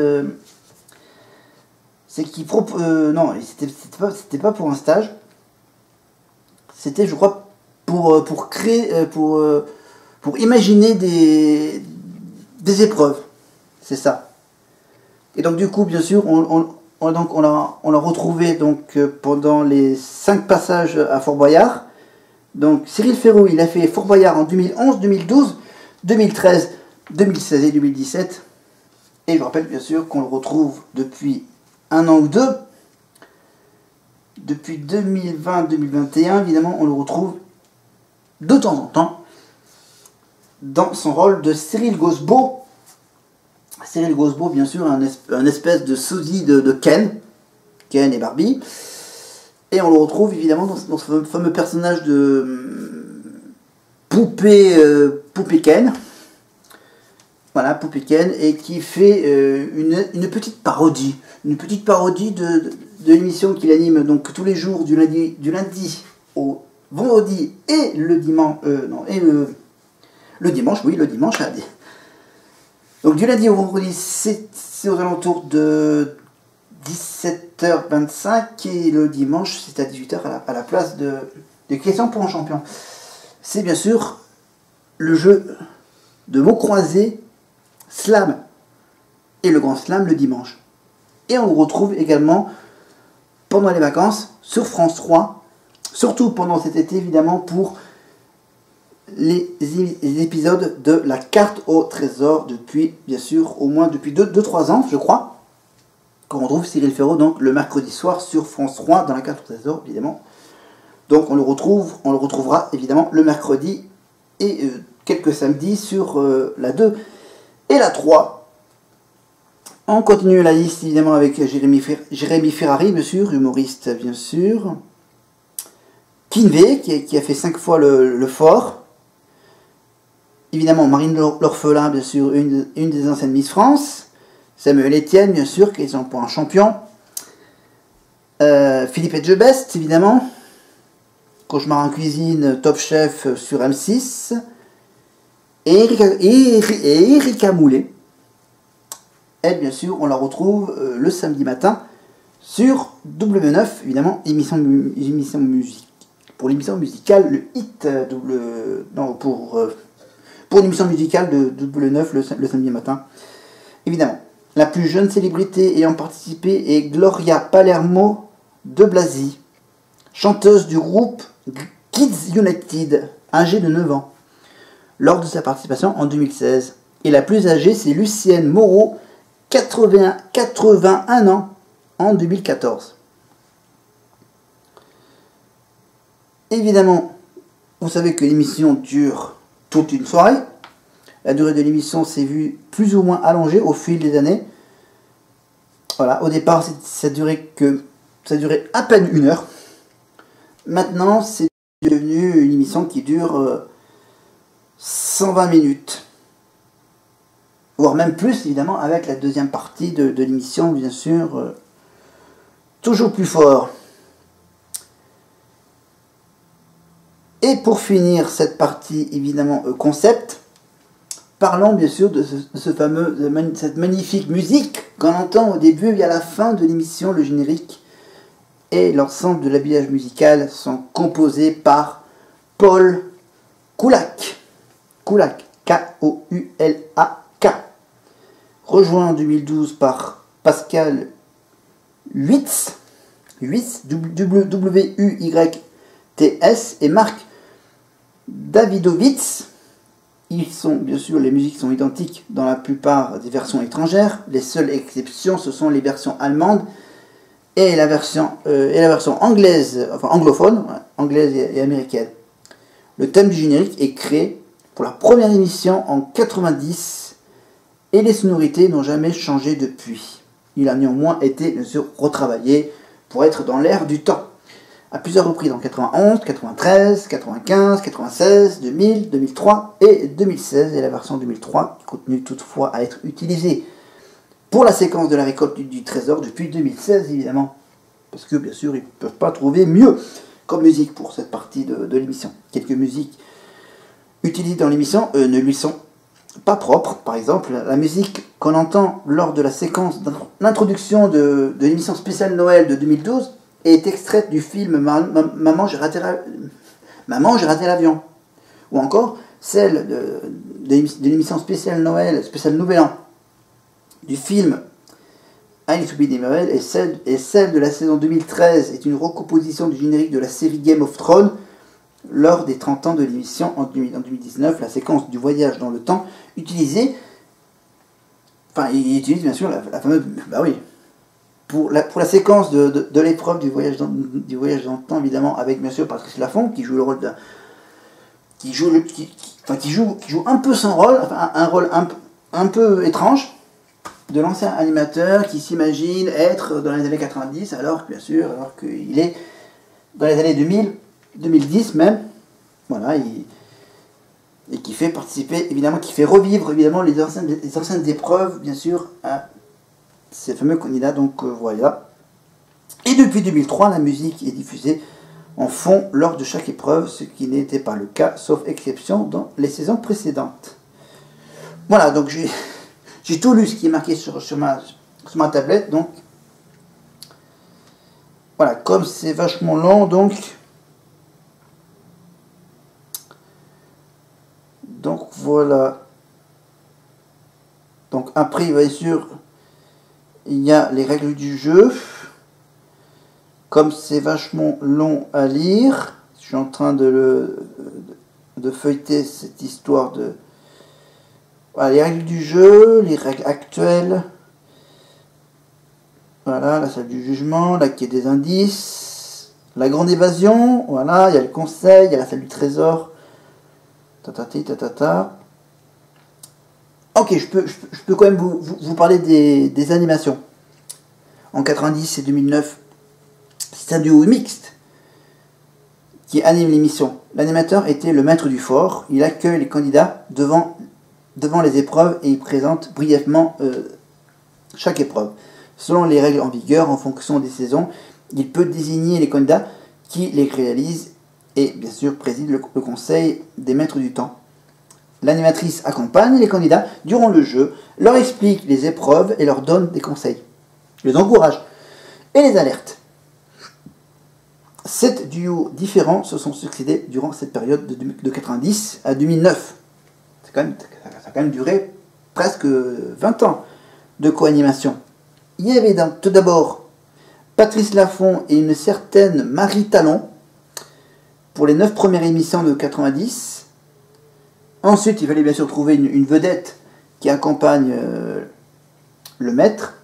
c'est qu'il propose... non, c'était pas pour un stage. C'était, je crois, pour créer... pour imaginer des épreuves. C'est ça. Et donc, du coup, bien sûr, on l'a retrouvé donc, pendant les 5 passages à Fort Boyard. Donc, Cyril Ferraud, il a fait Fort Boyard en 2011, 2012, 2013, 2016 et 2017. Et je rappelle, bien sûr, qu'on le retrouve depuis 1 an ou 2. Depuis 2020-2021, évidemment, on le retrouve de temps en temps dans son rôle de Cyril Gosbeau. Cyril Gosbeau, bien sûr, un espèce de sosie de Ken et Barbie. Et on le retrouve évidemment dans ce fameux personnage de poupée Ken. Voilà, poupée Ken, et qui fait une petite parodie. Une petite parodie de l'émission qu'il anime donc tous les jours du lundi au vendredi et le dimanche. Le dimanche, oui, le dimanche, lundi. Donc du lundi au vendredi, c'est aux alentours de 17h25 et le dimanche, c'est à 18h à la place de questions pour un champion. C'est bien sûr le jeu de mots croisés slam et le grand slam le dimanche. Et on le retrouve également pendant les vacances sur France 3, surtout pendant cet été évidemment pour les épisodes de la carte au trésor depuis, bien sûr, au moins depuis 2-3 ans, je crois, qu'on retrouve Cyril Ferraud donc le mercredi soir sur France 3 dans la carte au trésor, évidemment, Donc on le retrouvera évidemment le mercredi et quelques samedis sur la 2 et la 3. On continue la liste évidemment avec Jérémy Ferrari, bien sûr, humoriste bien sûr. Kinvey qui a fait 5 fois le fort. Évidemment Marine l'Orphelin, bien sûr, une des anciennes Miss France. Samuel Etienne, bien sûr, qui est un champion. Philippe Etchebest, évidemment. Cauchemar en cuisine, Top Chef sur M6. Et Erika Moulet. Elle, bien sûr, on la retrouve le samedi matin sur W9, évidemment, émission musique. Pour l'émission musicale, le hit pour l'émission musicale de W9 le samedi matin. Évidemment, la plus jeune célébrité ayant participé est Gloria Palermo de Blasi, chanteuse du groupe Kids United, âgée de 9 ans, lors de sa participation en 2016. Et la plus âgée, c'est Lucienne Moreau, 81 ans, en 2014. Évidemment, vous savez que l'émission dure toute une soirée. La durée de l'émission s'est vue plus ou moins allongée au fil des années. Voilà, au départ, ça durait à peine 1 heure. Maintenant, c'est devenu une émission qui dure 120 minutes. Voire même plus, évidemment, avec la deuxième partie de l'émission, bien sûr, toujours plus fort. Et pour finir cette partie, évidemment, concept, parlons bien sûr de cette magnifique musique qu'on entend au début et à la fin de l'émission, le générique. Et l'ensemble de l'habillage musical sont composés par Paul Koulak. Koulak, K-O-U-L-A-K. Rejoint en 2012 par Pascal Huitz, W-U-Y-T-S, et Marc Davidovitz. Bien sûr, les musiques sont identiques dans la plupart des versions étrangères. Les seules exceptions, ce sont les versions allemandes et la version anglaise, enfin anglophone, anglaise et américaine. Le thème du générique est créé pour la première émission en 90 et les sonorités n'ont jamais changé depuis. Il a néanmoins été, bien sûr, retravaillé pour être dans l'air du temps. À plusieurs reprises en 91, 93, 95, 96, 2000, 2003 et 2016, et la version 2003 continue toutefois à être utilisée pour la séquence de la récolte du trésor depuis 2016 évidemment, parce que bien sûr ils ne peuvent pas trouver mieux comme musique pour cette partie de l'émission. Quelques musiques utilisées dans l'émission ne lui sont pas propres. Par exemple, la musique qu'on entend lors de la séquence d'introduction de l'émission spéciale Noël de 2012 est extraite du film Maman, j'ai raté l'avion. Ou encore celle de l'émission spéciale Noël, spéciale Nouvel An, du film I Need to Be Noël, et celle de la saison 2013 est une recomposition du générique de la série Game of Thrones lors des 30 ans de l'émission en 2019, la séquence du voyage dans le temps utilisée. Enfin, il utilise bien sûr la fameuse. Bah oui. Pour la séquence de l'épreuve du voyage dans le temps, évidemment, avec bien sûr Patrice Laffont qui joue le rôle d'un. Qui joue un peu son rôle, enfin un rôle un peu étrange, de l'ancien animateur qui s'imagine être dans les années 90, alors qu'il est dans les années 2000, 2010 même, voilà, et qui fait participer, évidemment, qui fait revivre évidemment les anciennes épreuves, bien sûr, à ces fameux candidats, donc voilà. Et depuis 2003, la musique est diffusée en fond lors de chaque épreuve, ce qui n'était pas le cas, sauf exception, dans les saisons précédentes. Voilà, donc j'ai tout lu ce qui est marqué sur ma tablette, donc voilà, comme c'est vachement long, donc voilà. Donc après, bien sûr, il y a les règles du jeu. Comme c'est vachement long à lire, je suis en train de feuilleter cette histoire de... Voilà, les règles du jeu, les règles actuelles. Voilà, la salle du jugement, la quai des indices, La Grande Évasion, voilà, il y a le Conseil, il y a la Salle du Trésor. Ok, je peux quand même vous parler des animations. En 90 et 2009, c'est un duo mixte qui anime l'émission. L'animateur était le maître du fort. Il accueille les candidats devant les épreuves et il présente brièvement chaque épreuve. Selon les règles en vigueur, en fonction des saisons, il peut désigner les candidats qui les réalisent et bien sûr préside le conseil des maîtres du temps. L'animatrice accompagne les candidats durant le jeu, leur explique les épreuves et leur donne des conseils, les encourage et les alerte. 7 duos différents se sont succédés durant cette période de 90 à 2009. Ça a quand même duré presque 20 ans de co-animation. Il y avait tout d'abord Patrice Laffont et une certaine Marie Talon pour les 9 premières émissions de 90. Ensuite, il fallait bien sûr trouver une vedette qui accompagne le maître.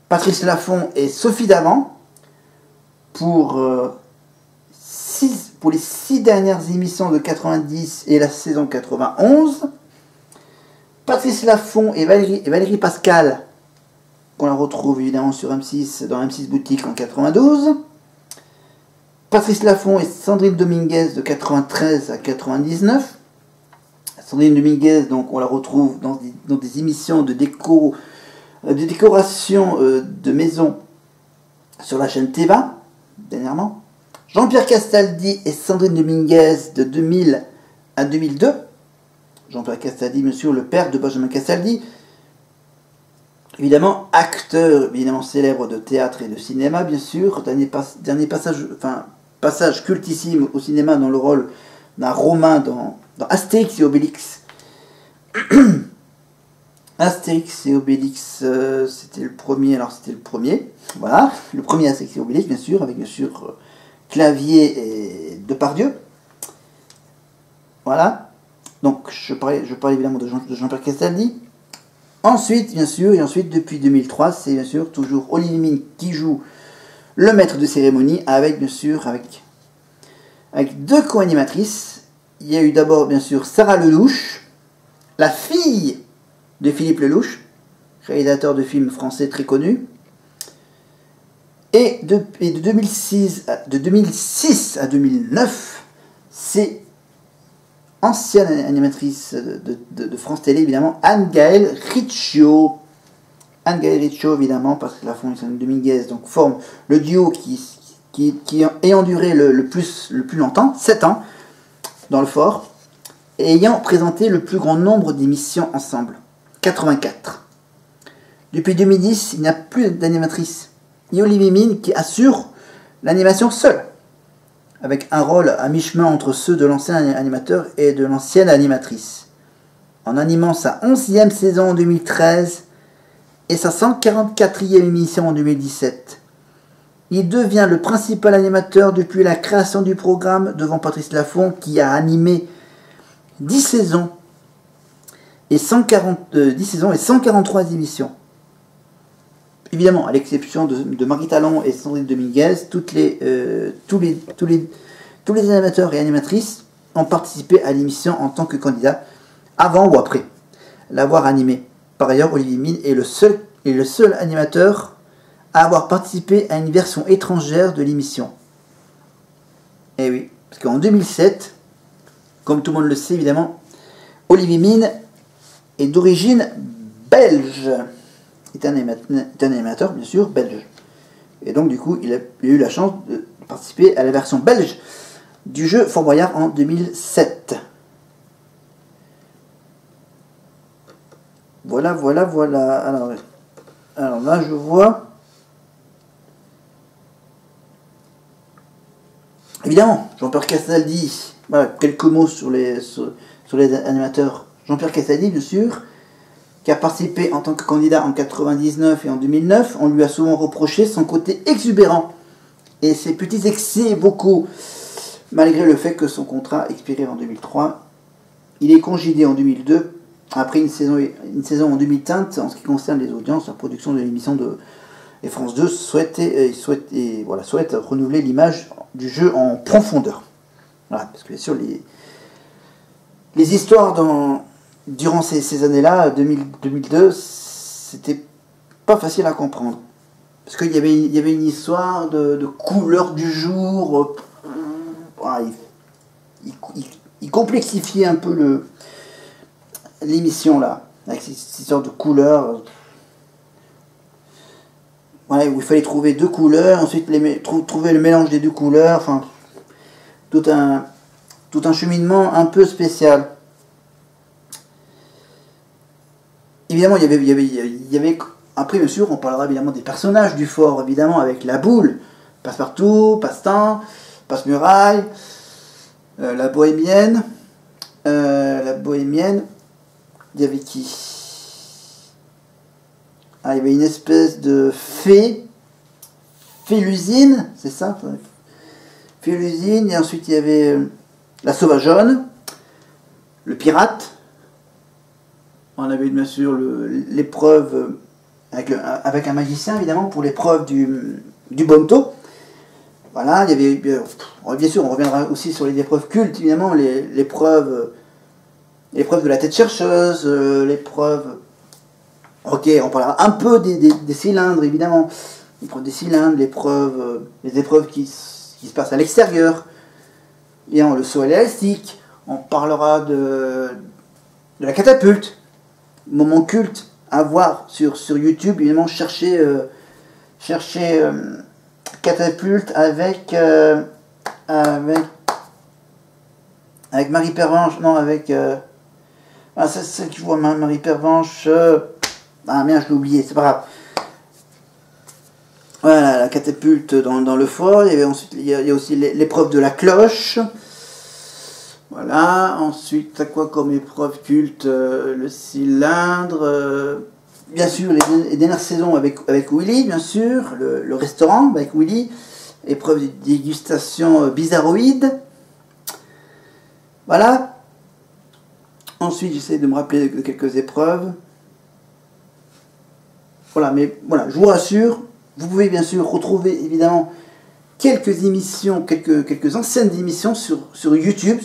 Patrice Laffont et Sophie Davant pour les 6 dernières émissions de 90 et la saison 91. Patrice Laffont et Valérie Pascal, qu'on la retrouve évidemment sur M6, dans M6 Boutique en 92. Patrice Laffont et Sandrine Dominguez de 93 à 99. Sandrine Dominguez, donc on la retrouve dans des émissions de décoration de maison sur la chaîne Teva, dernièrement. Jean-Pierre Castaldi et Sandrine Dominguez de 2000 à 2002. Jean-Pierre Castaldi, monsieur, le père de Benjamin Castaldi. Évidemment, acteur évidemment célèbre de théâtre et de cinéma, bien sûr. Dernier passage cultissime au cinéma dans le rôle d'un Romain dans Astérix et Obélix. Astérix et Obélix, c'était le premier. Voilà, le premier Astérix et Obélix, bien sûr, avec bien sûr Clavier et Depardieu. Voilà. Donc, je parlais évidemment de Jean-Pierre Castaldi. Ensuite, depuis 2003, c'est bien sûr toujours Olivier Mine qui joue le maître de cérémonie avec 2 co-animatrices. Il y a eu d'abord, bien sûr, Sarah Lelouch, la fille de Philippe Lelouch, réalisateur de films français très connus. Et de 2006 à 2009, c'est ancienne animatrice de France Télé, évidemment, Anne-Gaëlle Riccio. Anne-Gaëlle Riccio, évidemment, parce que la fondation Dominguez donc, forme le duo qui ayant duré le plus longtemps, 7 ans, dans le fort, et ayant présenté le plus grand nombre d'émissions ensemble, 84. Depuis 2010, il n'y a plus d'animatrice. Il y a Olivier Mine qui assure l'animation seule, avec un rôle à mi-chemin entre ceux de l'ancien animateur et de l'ancienne animatrice, en animant sa 11e saison en 2013 et sa 144e émission en 2017. Il devient le principal animateur depuis la création du programme devant Patrice Laffont qui a animé 10 saisons et 143 émissions. Évidemment, à l'exception de Marie Talon et Sandrine Dominguez, tous les animateurs et animatrices ont participé à l'émission en tant que candidats, avant ou après l'avoir animé. Par ailleurs, Olivier Mine est le seul animateur à avoir participé à une version étrangère de l'émission. Eh oui, parce qu'en 2007, comme tout le monde le sait évidemment, Olivier Mine est d'origine belge. Il est un animateur, bien sûr, belge. Et donc, du coup, il a eu la chance de participer à la version belge du jeu Fort Boyard en 2007. Voilà. Alors là, je vois... Évidemment, Jean-Pierre Castaldi, voilà, quelques mots sur les animateurs. Jean-Pierre Castaldi, bien sûr, qui a participé en tant que candidat en 99 et en 2009, on lui a souvent reproché son côté exubérant et ses petits excès vocaux, malgré le fait que son contrat expirait en 2003. Il est congédié en 2002, après une saison en demi-teinte en ce qui concerne les audiences. La production de l'émission de France 2 souhaite renouveler l'image du jeu en profondeur. Voilà, parce que bien sûr, les histoires durant ces années-là, 2002, c'était pas facile à comprendre. Parce qu'il y avait une histoire de couleur du jour. Voilà, il complexifiait un peu l'émission là, avec cette histoire de couleurs. Voilà, où il fallait trouver deux couleurs, ensuite trouver le mélange des deux couleurs, enfin, tout un cheminement un peu spécial. Évidemment, il y avait après, bien sûr, on parlera évidemment des personnages du fort, évidemment, avec la boule, Passepartout, Passe-Temps, Passe-Muraille, la bohémienne, il y avait qui? Ah, il y avait une espèce de Félusine, c'est ça? Félusine, et ensuite il y avait la sauvageonne, le pirate, on avait bien sûr l'épreuve avec un magicien évidemment pour l'épreuve du Bonto. Voilà, il y avait, bien sûr on reviendra aussi sur les épreuves cultes évidemment, l'épreuve de la tête chercheuse, l'épreuve, ok, on parlera un peu des cylindres évidemment, l'épreuve des cylindres, les épreuves qui se passent à l'extérieur, et le saut à l'élastique, on parlera de la catapulte, moment culte à voir sur YouTube, évidemment, chercher catapulte avec Marie Pervenche, non, avec c'est celle qui voit Marie Pervenche, ah merde, je l'ai oublié, c'est pas grave. Voilà, la catapulte dans le fort. Il y a aussi l'épreuve de la cloche. Voilà, ensuite, t'as quoi comme épreuve culte? Le cylindre, bien sûr, les dernières saisons avec Willy, bien sûr, le restaurant avec Willy, épreuve de dégustation bizarroïde. Voilà. Ensuite, j'essaie de me rappeler de quelques épreuves. Voilà, mais voilà, je vous rassure, vous pouvez bien sûr retrouver évidemment quelques émissions, quelques anciennes émissions sur YouTube,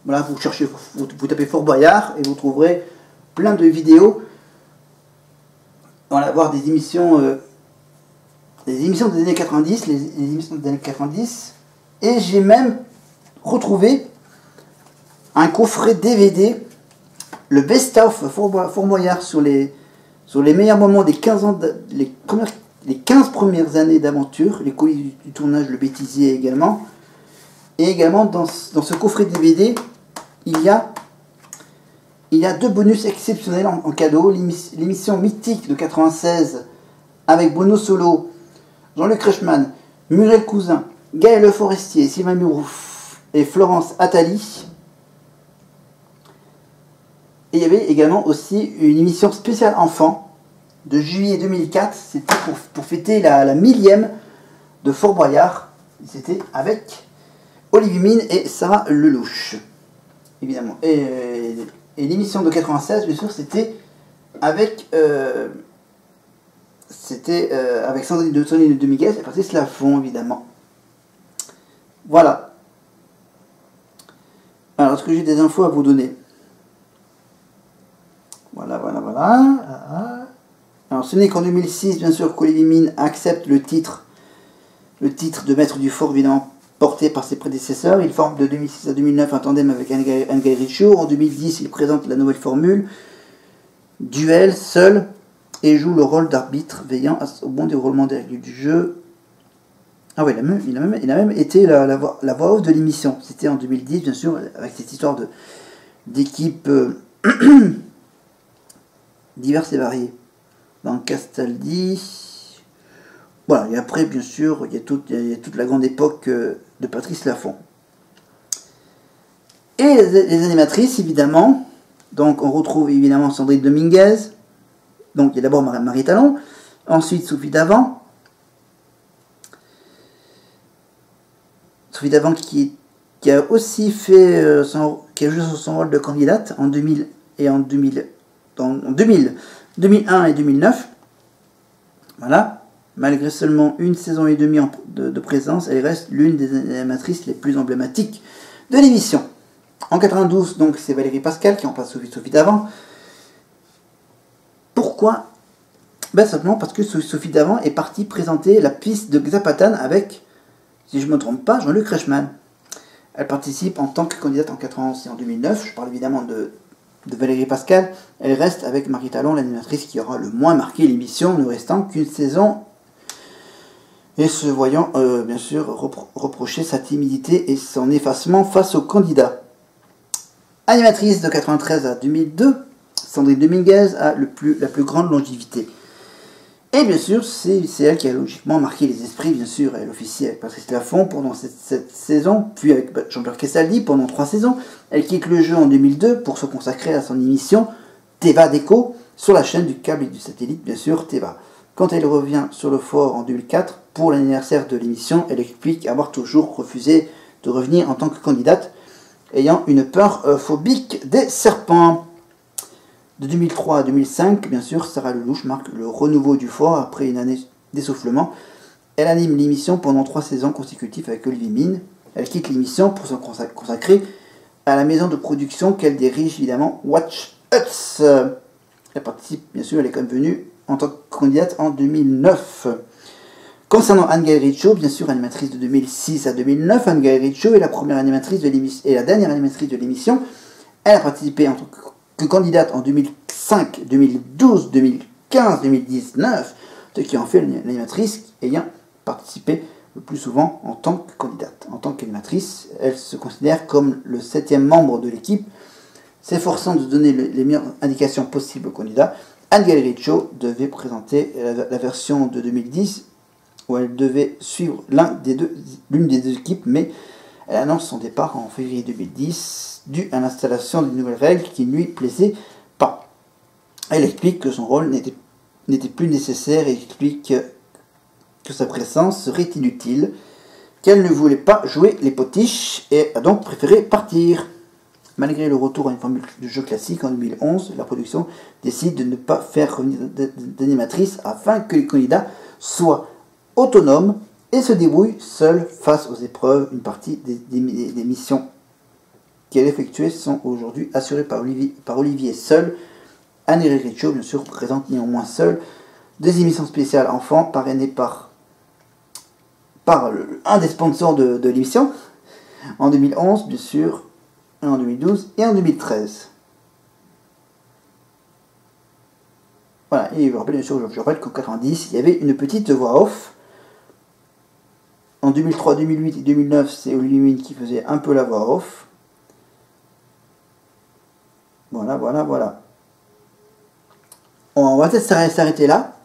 voilà, vous cherchez, vous tapez Fort Boyard et vous trouverez plein de vidéos. Voilà, voir des émissions des années 90, les émissions des années 90. Et j'ai même retrouvé un coffret DVD, le best-of Fort Boyard sur les meilleurs moments des 15 ans, les 15 premières années d'aventure, les coulisses du tournage, le bêtisier également. Et également dans ce coffret DVD, il y a deux bonus exceptionnels en cadeau. L'émission mythique de 96 avec Bruno Solo, Jean-Luc Reichmann, Muriel Cousin, Gaël Le Forestier, Sylvain Mirouf et Florence Attali. Et il y avait également aussi une émission spéciale enfant de juillet 2004. C'était pour fêter la 1000e de Fort Boyard. C'était avec Olivier Mine et Sarah Lelouch, évidemment. Et l'émission de 96, bien sûr, c'était avec Sandrine de Miguel et Patrice Laffont, évidemment. Voilà. Alors, est-ce que j'ai des infos à vous donner? Voilà. Alors, ce n'est qu'en 2006, bien sûr, qu'Olivier Mine accepte le titre de maître du fort, évidemment, porté par ses prédécesseurs. Il forme de 2006 à 2009 un tandem avec Anne-Gaëlle Richaud. En 2010, il présente la nouvelle formule, duel, seul, et joue le rôle d'arbitre, veillant au bon déroulement des règles du jeu. Ah ouais, il a même été la voix off de l'émission. C'était en 2010, bien sûr, avec cette histoire d'équipes diverses et variées. Dans Castaldi. Voilà, et après, bien sûr, il y a toute la grande époque de Patrice Laffont. Et les animatrices, évidemment. Donc, on retrouve évidemment Sandrine Dominguez. Donc, il y a d'abord Marie Talon. Ensuite, Sophie Davant. Sophie Davant qui a aussi fait qui a joué son rôle de candidate en 2000 et en 2001 et 2009. Voilà. Malgré seulement une saison et demie de présence, elle reste l'une des animatrices les plus emblématiques de l'émission. En 92, donc, c'est Valérie Pascal qui remplace Sophie Davant. Pourquoi? Ben, simplement parce que Sophie Davant est partie présenter la piste de Zapatan avec, si je ne me trompe pas, Jean-Luc Reichmann. Elle participe en tant que candidate en 91 et en 2009. Je parle évidemment de Valérie Pascal. Elle reste avec Marie Talon, l'animatrice qui aura le moins marqué l'émission, ne restant qu'une saison, et se voyant bien sûr reprocher sa timidité et son effacement face aux candidats. Animatrice de 93 à 2002, Sandrine Dominguez a la plus grande longévité. Et bien sûr, c'est elle qui a logiquement marqué les esprits, bien sûr. Elle officie avec Patrice Laffont pendant cette saison, puis avec Jean-Pierre Castaldi pendant 3 saisons. Elle quitte le jeu en 2002 pour se consacrer à son émission Teva Déco sur la chaîne du câble et du satellite, bien sûr, Teva. Quand elle revient sur le fort en 2004 pour l'anniversaire de l'émission, elle explique avoir toujours refusé de revenir en tant que candidate, ayant une peur phobique des serpents. De 2003 à 2005, bien sûr, Sarah Lelouch marque le renouveau du fort après une année d'essoufflement. Elle anime l'émission pendant 3 saisons consécutives avec Olivier Mine. Elle quitte l'émission pour se consacrer à la maison de production qu'elle dirige évidemment, Watch Us. Elle participe, bien sûr, elle est quand même venue en tant que candidate en 2009. Concernant Anne-Gaëlle Richaud, bien sûr, animatrice de 2006 à 2009, Anne-Gaëlle Richaud est la première animatrice de l'émission et la dernière animatrice de l'émission. Elle a participé en tant que candidate en 2005, 2012, 2015, 2019, ce qui en fait l'animatrice ayant participé le plus souvent en tant que candidate. En tant qu'animatrice, elle se considère comme le 7e membre de l'équipe, s'efforçant de donner les meilleures indications possibles aux candidats. Anne-Gaëlle Richaud devait présenter la version de 2010 où elle devait suivre l'une des deux équipes, mais elle annonce son départ en février 2010 dû à l'installation de nouvelles règles qui ne lui plaisaient pas. Elle explique que son rôle n'était plus nécessaire et explique que sa présence serait inutile, qu'elle ne voulait pas jouer les potiches et a donc préféré partir. Malgré le retour à une formule de jeu classique en 2011, la production décide de ne pas faire revenir d'animatrice afin que les candidats soient autonomes et se débrouillent seuls face aux épreuves. Une partie des missions qu'elle effectuait sont aujourd'hui assurées par Olivier seul. Anne-Gaëlle Richaud, bien sûr, présente néanmoins seule des émissions spéciales enfants parrainées par un des sponsors de l'émission en 2011, bien sûr, en 2012 et en 2013. Voilà, et je rappelle, bien sûr, je rappelle qu'en 90, il y avait une petite voix off. En 2003, 2008 et 2009, c'est Olivier Mine qui faisait un peu la voix off. Voilà. On va peut-être s'arrêter là.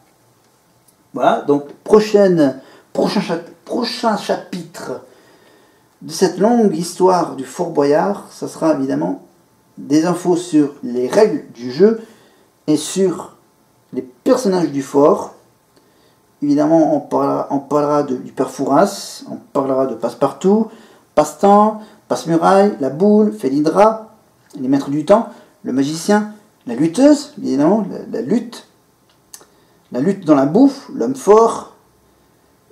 Voilà, donc prochain chapitre de cette longue histoire du Fort Boyard, ça sera évidemment des infos sur les règles du jeu et sur les personnages du fort. Évidemment, on parlera du père Fouras, on parlera de Passepartout, Passe-Temps, Passe-Muraille, la Boule, Félindra, les maîtres du temps, le magicien, la lutteuse, évidemment, la lutte dans la bouffe, l'homme fort,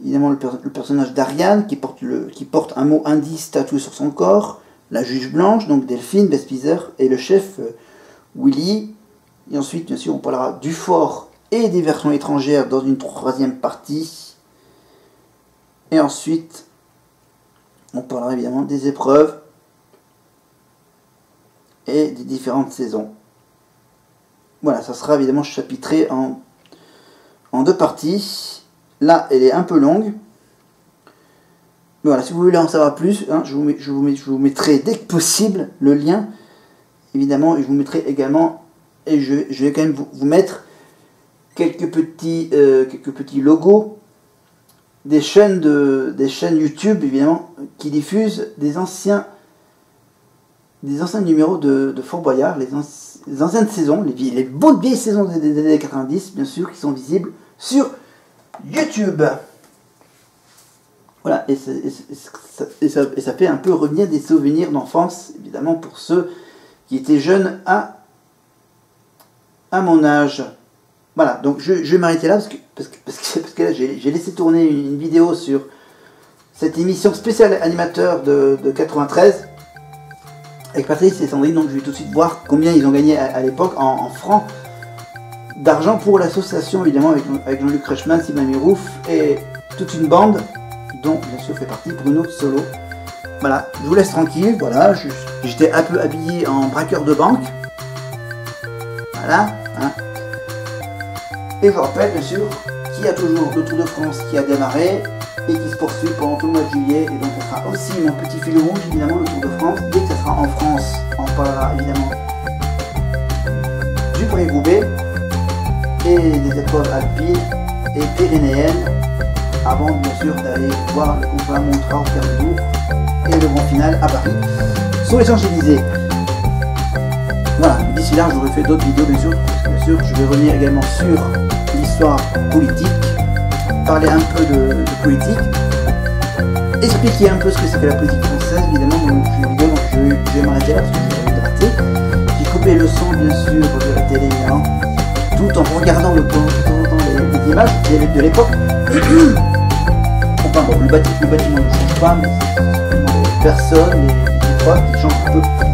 évidemment le personnage d'Ariane qui porte un mot indice tatoué sur son corps, la juge blanche, donc Delphine, Vespizer, et le chef Willy. Et ensuite, bien sûr, on parlera du fort et des versions étrangères dans une 3e partie. Et ensuite, on parlera évidemment des épreuves et des différentes saisons. Voilà, ça sera évidemment chapitré en 2 parties. Là, elle est un peu longue. Mais voilà, si vous voulez en savoir plus, hein, je vous mettrai dès que possible le lien. Évidemment, et je vous mettrai également, et je vais quand même vous mettre quelques petits logos des chaînes YouTube, évidemment, qui diffusent des anciens numéros de Fort Boyard, les anciennes saisons, les bonnes vieilles saisons des années 90, bien sûr, qui sont visibles sur YouTube. Voilà, et ça fait un peu revenir des souvenirs d'enfance, évidemment, pour ceux qui étaient jeunes à mon âge. voilà, donc je vais m'arrêter là parce que là j'ai laissé tourner une vidéo sur cette émission spéciale animateur de 93 avec Patrice et Sandrine, donc je vais tout de suite voir combien ils ont gagné à l'époque en francs d'argent pour l'association, évidemment, avec Jean-Luc Reichmann, Sylvain Mirouf et toute une bande dont bien sûr fait partie Bruno Solo. Voilà, je vous laisse tranquille, voilà, j'étais un peu habillé en braqueur de banque. Voilà, hein. Et je rappelle bien sûr qu'il y a toujours le Tour de France qui a démarré et qui se poursuit pendant tout le mois de juillet, et donc ça sera aussi mon petit fil rouge, évidemment, le Tour de France. Dès que ça sera en France, on parlera évidemment du Paris-Roubaix et des épreuves alpines et pyrénéennes, avant bien sûr d'aller voir le combat Montreux au Cameroun et le grand final à Paris sur les Champs-Élysées. Voilà, d'ici là j'aurais fait d'autres vidéos bien sûr, je vais revenir également sur l'histoire politique, parler un peu de politique, expliquer un peu ce que c'est que la politique française, évidemment, dans une vidéo, donc je vais m'arrêter là parce que je vais hydrater. J'ai coupé le son bien sûr de la télé, évidemment, tout en regardant de temps en temps les images de l'époque. Enfin bon, le bâtiment ne change pas, mais c'est les personnes, les épreuves qui changent un peu.